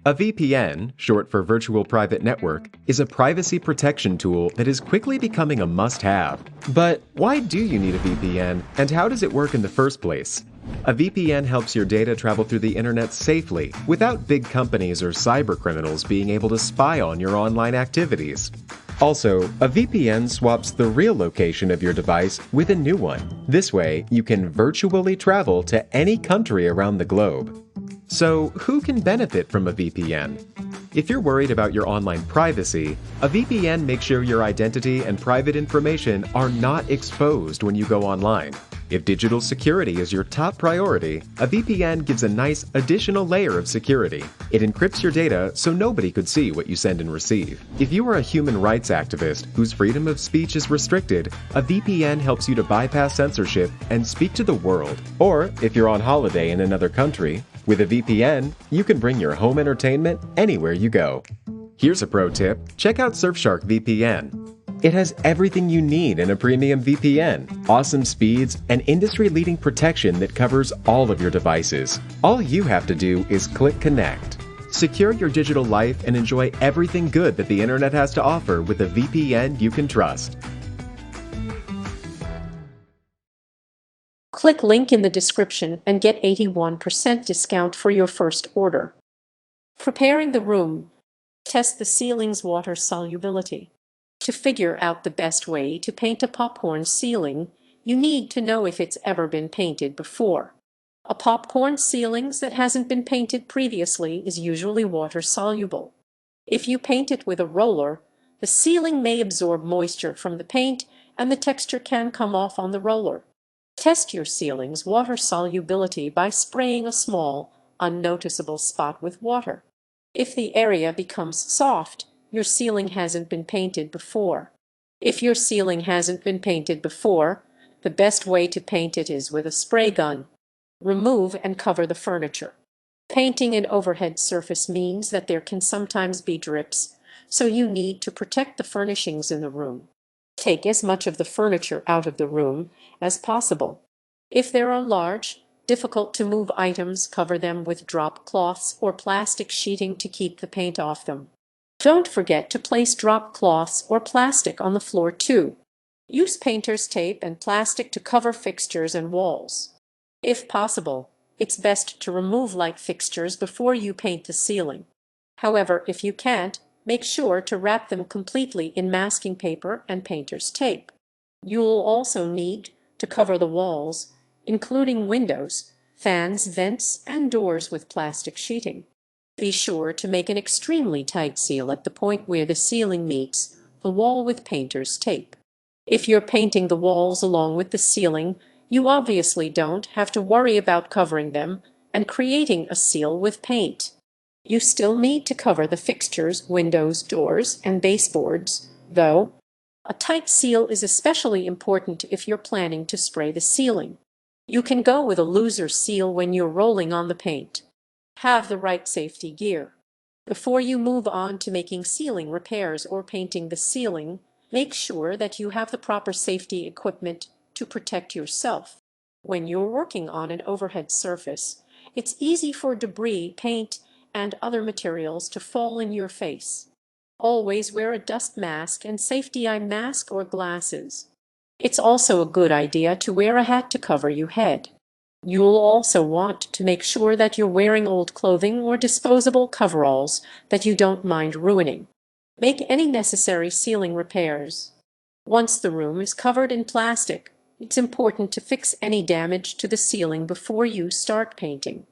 A VPN, short for Virtual Private Network, is a privacy protection tool that is quickly becoming a must-have. But why do you need a VPN, and how does it work in the first place? A VPN helps your data travel through the internet safely, without big companies or cybercriminals being able to spy on your online activities. Also, a VPN swaps the real location of your device with a new one. This way, you can virtually travel to any country around the globe. So, who can benefit from a VPN? If you're worried about your online privacy, a VPN makes sure your identity and private information are not exposed when you go online. If digital security is your top priority, a VPN gives a nice additional layer of security. It encrypts your data so nobody could see what you send and receive. If you are a human rights activist whose freedom of speech is restricted, a VPN helps you to bypass censorship and speak to the world. Or, if you're on holiday in another country, with a VPN, you can bring your home entertainment anywhere you go. Here's a pro tip: check out Surfshark VPN. It has everything you need in a premium VPN, awesome speeds, and industry-leading protection that covers all of your devices. All you have to do is click connect. Secure your digital life and enjoy everything good that the internet has to offer with a VPN you can trust. Click link in the description and get 81% discount for your first order. Preparing the room. Test the ceiling's water solubility. To figure out the best way to paint a popcorn ceiling, you need to know if it's ever been painted before. A popcorn ceiling that hasn't been painted previously is usually water soluble. If you paint it with a roller, the ceiling may absorb moisture from the paint and the texture can come off on the roller. Test your ceiling's water solubility by spraying a small, unnoticeable spot with water. If the area becomes soft, your ceiling hasn't been painted before. If your ceiling hasn't been painted before, the best way to paint it is with a spray gun. Remove and cover the furniture. Painting an overhead surface means that there can sometimes be drips, so you need to protect the furnishings in the room. Take as much of the furniture out of the room as possible. If there are large, difficult to move items, cover them with drop cloths or plastic sheeting to keep the paint off them. Don't forget to place drop cloths or plastic on the floor too. Use painter's tape and plastic to cover fixtures and walls. If possible, it's best to remove light fixtures before you paint the ceiling. However, if you can't, make sure to wrap them completely in masking paper and painter's tape. You'll also need to cover the walls, including windows, fans, vents, and doors with plastic sheeting. Be sure to make an extremely tight seal at the point where the ceiling meets the wall with painter's tape. If you're painting the walls along with the ceiling, you obviously don't have to worry about covering them and creating a seal with paint. You still need to cover the fixtures, windows, doors, and baseboards, though. A tight seal is especially important if you're planning to spray the ceiling. You can go with a looser seal when you're rolling on the paint. Have the right safety gear. Before you move on to making ceiling repairs or painting the ceiling, make sure that you have the proper safety equipment to protect yourself. When you're working on an overhead surface, it's easy for debris, paint, and other materials to fall in your face. Always wear a dust mask and safety eye mask or glasses. It's also a good idea to wear a hat to cover your head. You'll also want to make sure that you're wearing old clothing or disposable coveralls that you don't mind ruining. Make any necessary ceiling repairs. Once the room is covered in plastic, it's important to fix any damage to the ceiling before you start painting.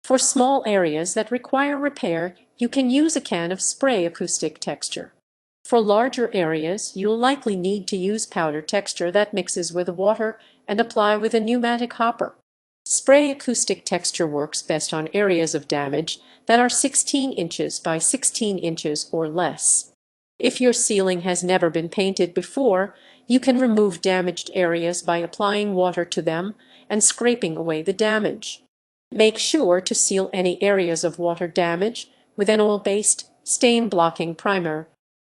For small areas that require repair, you can use a can of spray acoustic texture. For larger areas, you'll likely need to use powder texture that mixes with water and apply with a pneumatic hopper. Spray acoustic texture works best on areas of damage that are 16 inches by 16 inches or less. If your ceiling has never been painted before, you can remove damaged areas by applying water to them and scraping away the damage. Make sure to seal any areas of water damage with an oil-based stain-blocking primer.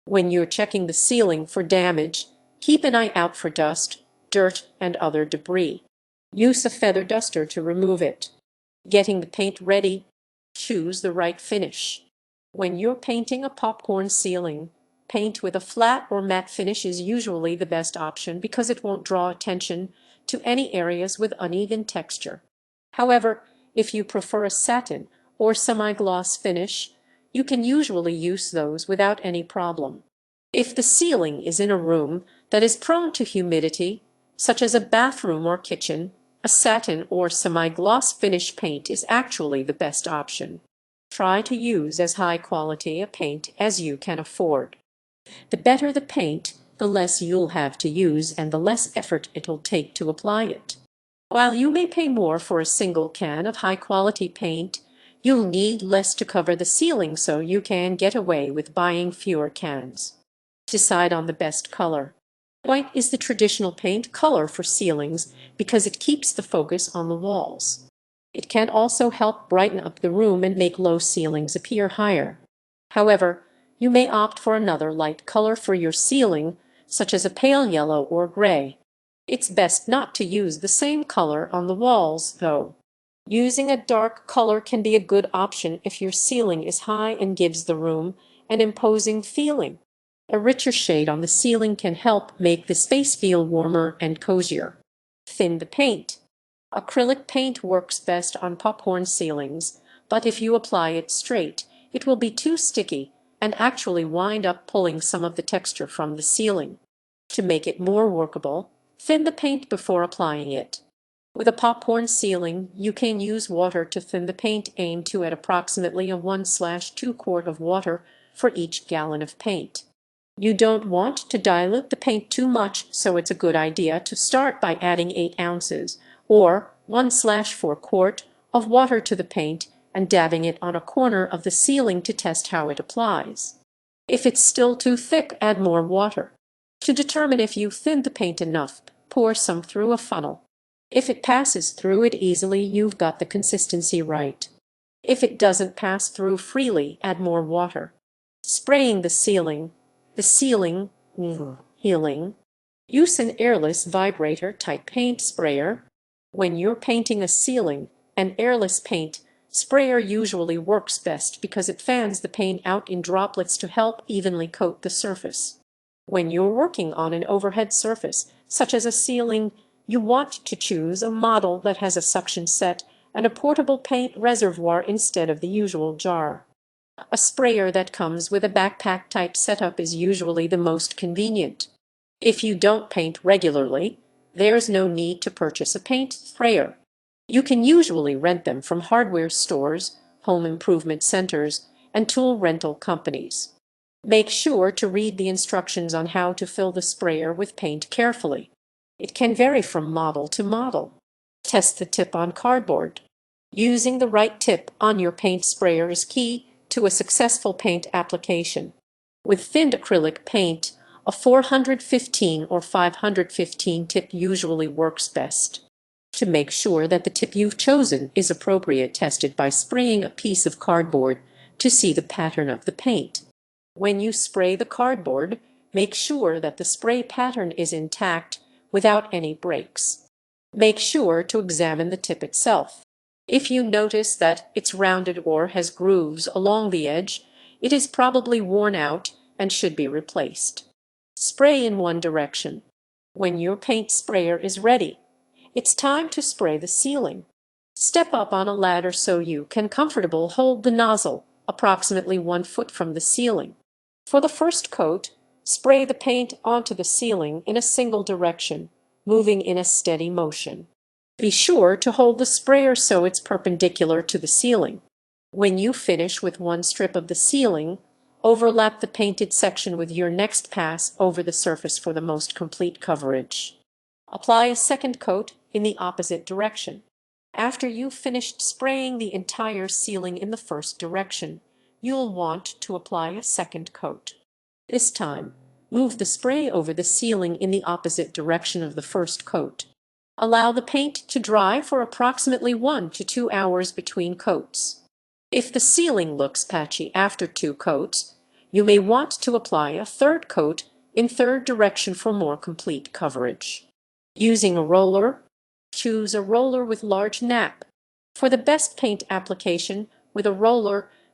When you're checking the ceiling for damage, keep an eye out for dust, dirt, and other debris. Use a feather duster to remove it. Getting the paint ready. Choose the right finish. When you're painting a popcorn ceiling, paint with a flat or matte finish is usually the best option because it won't draw attention to any areas with uneven texture. However, if you prefer a satin or semi-gloss finish, you can usually use those without any problem. If the ceiling is in a room that is prone to humidity, such as a bathroom or kitchen, a satin or semi-gloss finish paint is actually the best option. Try to use as high quality a paint as you can afford. The better the paint, the less you'll have to use and the less effort it'll take to apply it. While you may pay more for a single can of high-quality paint, you'll need less to cover the ceiling, so you can get away with buying fewer cans. Decide on the best color. White is the traditional paint color for ceilings because it keeps the focus on the walls. It can also help brighten up the room and make low ceilings appear higher. However, you may opt for another light color for your ceiling, such as a pale yellow or gray. It's best not to use the same color on the walls, though. Using a dark color can be a good option if your ceiling is high and gives the room an imposing feeling. A richer shade on the ceiling can help make the space feel warmer and cozier. Thin the paint. Acrylic paint works best on popcorn ceilings, but if you apply it straight, it will be too sticky and actually wind up pulling some of the texture from the ceiling. To make it more workable, thin the paint before applying it. With a popcorn ceiling, you can use water to thin the paint. Aim to add approximately a 1/2 quart of water for each gallon of paint. You don't want to dilute the paint too much, so it's a good idea to start by adding 8 ounces or 1/4 quart of water to the paint and dabbing it on a corner of the ceiling to test how it applies. If it's still too thick, add more water. To determine if you've thinned the paint enough, pour some through a funnel. If it passes through it easily, you've got the consistency right. If it doesn't pass through freely, add more water. Spraying the ceiling. Healing. Use an airless vibrator-type paint sprayer. When you're painting a ceiling, an airless paint sprayer usually works best because it fans the paint out in droplets to help evenly coat the surface. When you're working on an overhead surface, such as a ceiling, you want to choose a model that has a suction set and a portable paint reservoir instead of the usual jar. A sprayer that comes with a backpack-type setup is usually the most convenient. If you don't paint regularly, there's no need to purchase a paint sprayer. You can usually rent them from hardware stores, home improvement centers, and tool rental companies. Make sure to read the instructions on how to fill the sprayer with paint carefully. It can vary from model to model. Test the tip on cardboard. Using the right tip on your paint sprayer is key to a successful paint application. With thinned acrylic paint, a 415 or 515 tip usually works best. To make sure that the tip you've chosen is appropriate, test it by spraying a piece of cardboard to see the pattern of the paint. When you spray the cardboard, make sure that the spray pattern is intact without any breaks. Make sure to examine the tip itself. If you notice that it's rounded or has grooves along the edge, it is probably worn out and should be replaced. Spray in one direction. When your paint sprayer is ready, it's time to spray the ceiling. Step up on a ladder so you can comfortably hold the nozzle approximately 1 foot from the ceiling. For the first coat, spray the paint onto the ceiling in a single direction, moving in a steady motion. Be sure to hold the sprayer so it's perpendicular to the ceiling. When you finish with one strip of the ceiling, overlap the painted section with your next pass over the surface for the most complete coverage. Apply a second coat in the opposite direction. After you've finished spraying the entire ceiling in the first direction, you'll want to apply a second coat. This time, move the spray over the ceiling in the opposite direction of the first coat. Allow the paint to dry for approximately 1 to 2 hours between coats. If the ceiling looks patchy after 2 coats, you may want to apply a third coat in third direction for more complete coverage. Using a roller, choose a roller with large nap. For the best paint application with a roller,